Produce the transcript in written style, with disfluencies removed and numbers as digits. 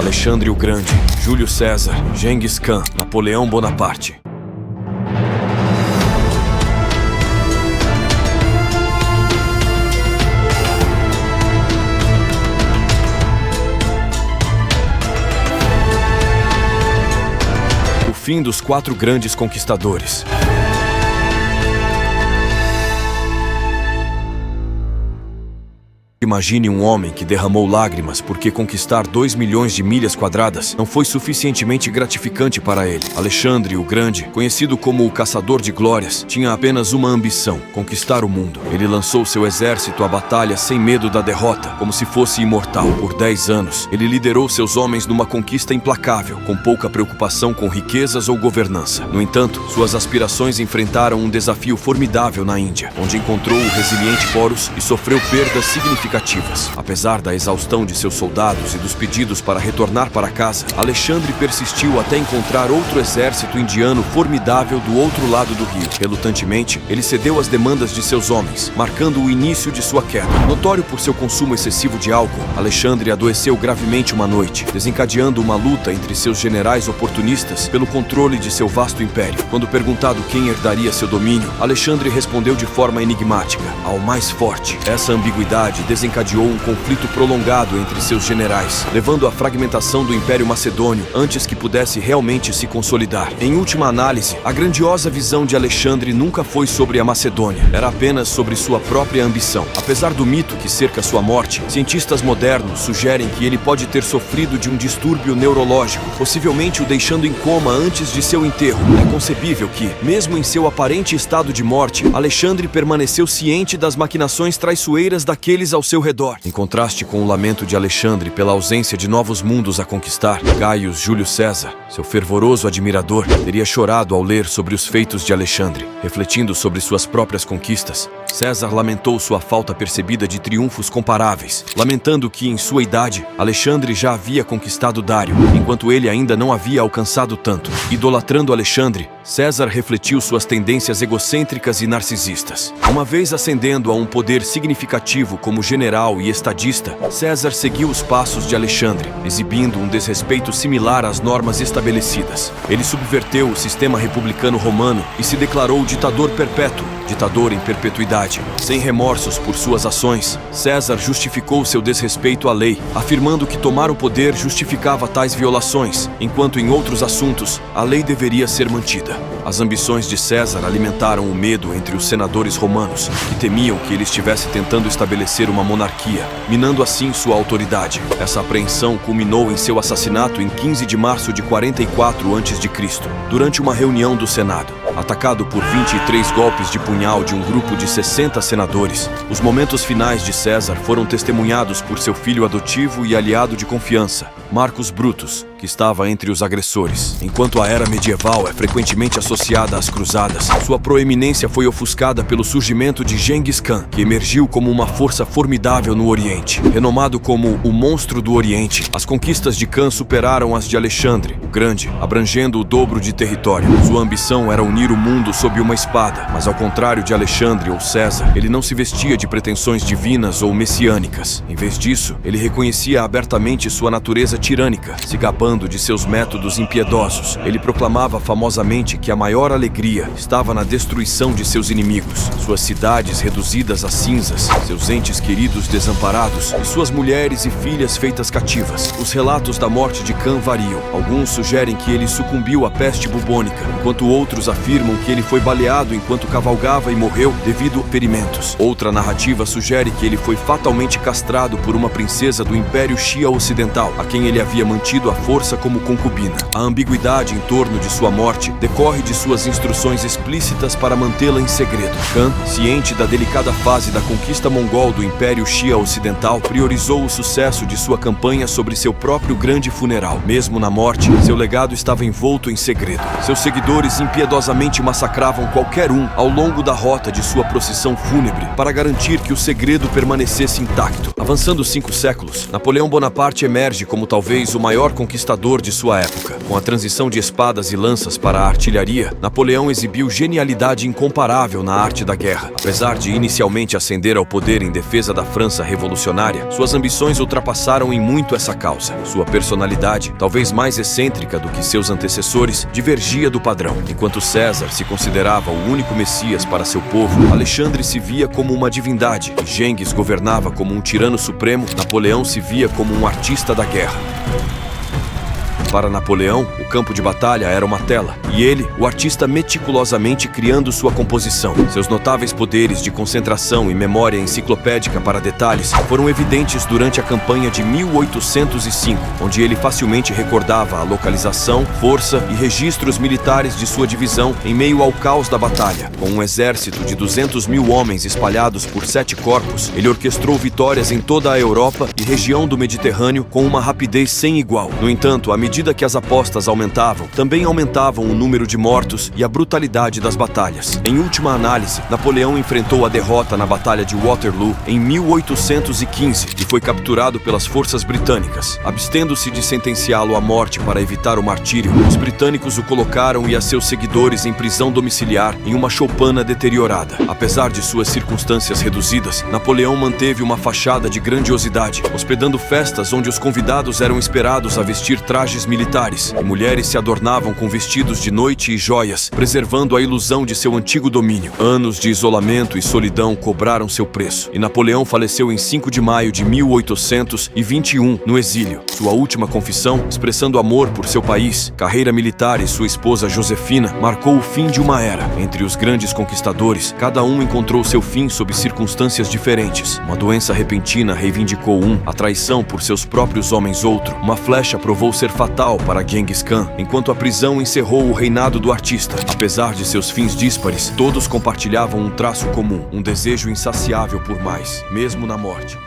Alexandre o Grande, Júlio César, Gengis Khan, Napoleão Bonaparte. O fim dos 4 grandes conquistadores. Imagine um homem que derramou lágrimas porque conquistar 2 milhões de milhas quadradas não foi suficientemente gratificante para ele. Alexandre o Grande, conhecido como o Caçador de Glórias, tinha apenas uma ambição: conquistar o mundo. Ele lançou seu exército à batalha sem medo da derrota, como se fosse imortal. Por 10 anos, ele liderou seus homens numa conquista implacável, com pouca preocupação com riquezas ou governança. No entanto, suas aspirações enfrentaram um desafio formidável na Índia, onde encontrou o resiliente Porus e sofreu perdas significativas. Apesar da exaustão de seus soldados e dos pedidos para retornar para casa, Alexandre persistiu até encontrar outro exército indiano formidável do outro lado do rio. Relutantemente, ele cedeu às demandas de seus homens, marcando o início de sua queda. Notório por seu consumo excessivo de álcool, Alexandre adoeceu gravemente uma noite, desencadeando uma luta entre seus generais oportunistas pelo controle de seu vasto império. Quando perguntado quem herdaria seu domínio, Alexandre respondeu de forma enigmática: ao mais forte. Essa ambiguidade desencadeou um conflito prolongado entre seus generais, levando à fragmentação do Império Macedônio antes que pudesse realmente se consolidar. Em última análise, a grandiosa visão de Alexandre nunca foi sobre a Macedônia, era apenas sobre sua própria ambição. Apesar do mito que cerca sua morte, cientistas modernos sugerem que ele pode ter sofrido de um distúrbio neurológico, possivelmente o deixando em coma antes de seu enterro. É concebível que, mesmo em seu aparente estado de morte, Alexandre permaneceu ciente das maquinações traiçoeiras daqueles ao seu redor. Em contraste com o lamento de Alexandre pela ausência de novos mundos a conquistar, Gaius Júlio César, seu fervoroso admirador, teria chorado ao ler sobre os feitos de Alexandre. Refletindo sobre suas próprias conquistas, César lamentou sua falta percebida de triunfos comparáveis, lamentando que, em sua idade, Alexandre já havia conquistado Dário, enquanto ele ainda não havia alcançado tanto. Idolatrando Alexandre, César refletiu suas tendências egocêntricas e narcisistas. Uma vez ascendendo a um poder significativo como general e estadista, César seguiu os passos de Alexandre, exibindo um desrespeito similar às normas estabelecidas. Ele subverteu o sistema republicano romano e se declarou ditador perpétuo, ditador em perpetuidade. Sem remorsos por suas ações, César justificou seu desrespeito à lei, afirmando que tomar o poder justificava tais violações, enquanto em outros assuntos a lei deveria ser mantida. As ambições de César alimentaram o medo entre os senadores romanos, que temiam que ele estivesse tentando estabelecer uma monarquia, minando assim sua autoridade. Essa apreensão culminou em seu assassinato em 15 de março de 44 a.C., durante uma reunião do Senado. Atacado por 23 golpes de punhal de um grupo de 60 senadores, os momentos finais de César foram testemunhados por seu filho adotivo e aliado de confiança, Marcus Brutus, que estava entre os agressores. Enquanto a era medieval é frequentemente associada às cruzadas, sua proeminência foi ofuscada pelo surgimento de Gengis Khan, que emergiu como uma força formidável no Oriente. Renomado como o Monstro do Oriente, as conquistas de Khan superaram as de Alexandre o Grande, abrangendo o dobro de território. Sua ambição era unir o mundo sob uma espada, mas ao contrário de Alexandre ou César, ele não se vestia de pretensões divinas ou messiânicas. Em vez disso, ele reconhecia abertamente sua natureza tirânica, se gabando de seus métodos impiedosos. Ele proclamava famosamente que a maior alegria estava na destruição de seus inimigos, suas cidades reduzidas a cinzas, seus entes queridos desamparados e suas mulheres e filhas feitas cativas. Os relatos da morte de Khan variam. Alguns sugerem que ele sucumbiu à peste bubônica, enquanto outros afirmam que ele foi baleado enquanto cavalgava e morreu devido a ferimentos. Outra narrativa sugere que ele foi fatalmente castrado por uma princesa do Império Xia Ocidental, a quem ele havia mantido à força como concubina. A ambiguidade em torno de sua morte decorre de suas instruções explícitas para mantê-la em segredo. Khan, ciente da delicada fase da conquista mongol do Império Xia Ocidental, priorizou o sucesso de sua campanha sobre seu próprio grande funeral. Mesmo na morte, seu legado estava envolto em segredo. Seus seguidores impiedosamente massacravam qualquer um ao longo da rota de sua procissão fúnebre para garantir que o segredo permanecesse intacto. Avançando 5 séculos, Napoleão Bonaparte emerge como talvez o maior conquistador de sua época. Com a transição de espadas e lanças para a artilharia, Napoleão exibiu genialidade incomparável na arte da guerra. Apesar de inicialmente ascender ao poder em defesa da França revolucionária, suas ambições ultrapassaram em muito essa causa. Sua personalidade, talvez mais excêntrica do que seus antecessores, divergia do padrão. Enquanto César se considerava o único Messias para seu povo, Alexandre se via como uma divindade e Gengis governava como um tirano supremo, Napoleão se via como um artista da guerra. Para Napoleão, o campo de batalha era uma tela, e ele, o artista meticulosamente criando sua composição. Seus notáveis poderes de concentração e memória enciclopédica para detalhes foram evidentes durante a campanha de 1805, onde ele facilmente recordava a localização, força e registros militares de sua divisão em meio ao caos da batalha. Com um exército de 200.000 homens espalhados por 7 corpos, ele orquestrou vitórias em toda a Europa e região do Mediterrâneo com uma rapidez sem igual. No entanto, à medida que as apostas aumentavam, também aumentavam o número de mortos e a brutalidade das batalhas. Em última análise, Napoleão enfrentou a derrota na Batalha de Waterloo em 1815 e foi capturado pelas forças britânicas. Abstendo-se de sentenciá-lo à morte para evitar o martírio, os britânicos o colocaram e a seus seguidores em prisão domiciliar em uma choupana deteriorada. Apesar de suas circunstâncias reduzidas, Napoleão manteve uma fachada de grandiosidade, hospedando festas onde os convidados eram esperados a vestir trajes militares e mulheres se adornavam com vestidos de noite e joias, preservando a ilusão de seu antigo domínio. Anos de isolamento e solidão cobraram seu preço, e Napoleão faleceu em 5 de maio de 1821, no exílio. Sua última confissão, expressando amor por seu país, carreira militar e sua esposa Josefina, marcou o fim de uma era. Entre os grandes conquistadores, cada um encontrou seu fim sob circunstâncias diferentes. Uma doença repentina reivindicou um, a traição por seus próprios homens outro, uma flecha provou ser fatal para Gengis Khan, enquanto a prisão encerrou o reinado do artista. Apesar de seus fins díspares, todos compartilhavam um traço comum, um desejo insaciável por mais, mesmo na morte.